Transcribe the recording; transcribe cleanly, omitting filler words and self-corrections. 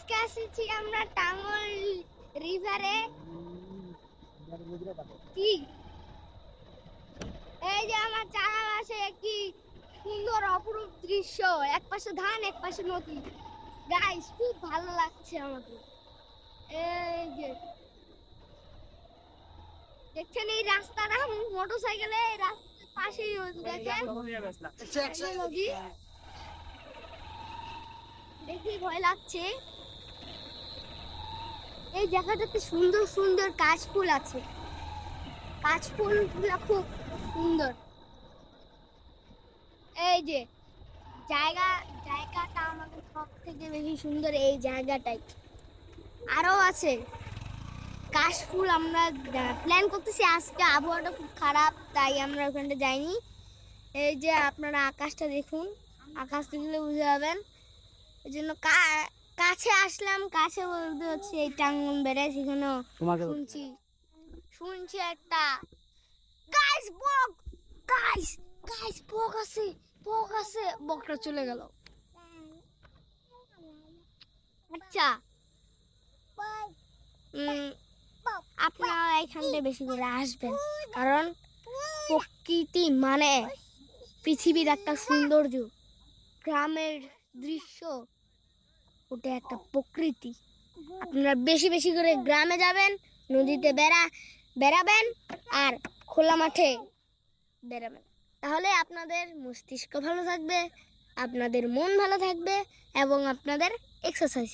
আজকে এসেছি আমরা টাঙ্গল রিভারে। কি এই যে আমার চারপাশে কি সুন্দর অপরূপ দৃশ্য, এক পাশে ধান এক পাশে নদী। গাইস খুব ভালো লাগছে আমাকে। এই যে দেখছেন এই রাস্তাটা, মোটরসাইকেলে এই রাস্তার পাশেই দেখেন নদী। দেখি ভয় লাগছে। এই জায়গাটাতে সুন্দর সুন্দর কাশফুল আছে, কাশফুল গুলা খুব সুন্দর। এই যে জায়গাটা আমাদের সব থেকে বেশি সুন্দর এই জায়গাটাই। আরো আছে কাশফুল। আমরা প্ল্যান করতেছি, আজকে আবহাওয়াটা খুব খারাপ তাই আমরা ওখানটা যাইনি। এই যে আপনারা আকাশটা দেখুন, আকাশ দেখলে বুঝে যাবেন। এই জন্য কাছে আসলাম। কাছে বলতে হচ্ছে এই টাঙ্গন বেড়ে, সেখানেও শুনছি একটা গাইস বক, গাইস গাইস বক আছে, বক আছে। বকটা চলে গেল। আচ্ছা আপনারা এখানটা বেশি করে আসবেন, কারণ প্রকৃতি মানে পৃথিবীর একটা সৌন্দর্য, গ্রামের দৃশ্য, ওটা একটা প্রকৃতি। আপনারা বেশি বেশি করে গ্রামে যাবেন, নদীতে বেড়াবেন আর খোলা মাঠে বেড়াবেন। তাহলে আপনাদের মস্তিষ্ক ভালো থাকবে, আপনাদের মন ভালো থাকবে এবং আপনাদের এক্সারসাইজ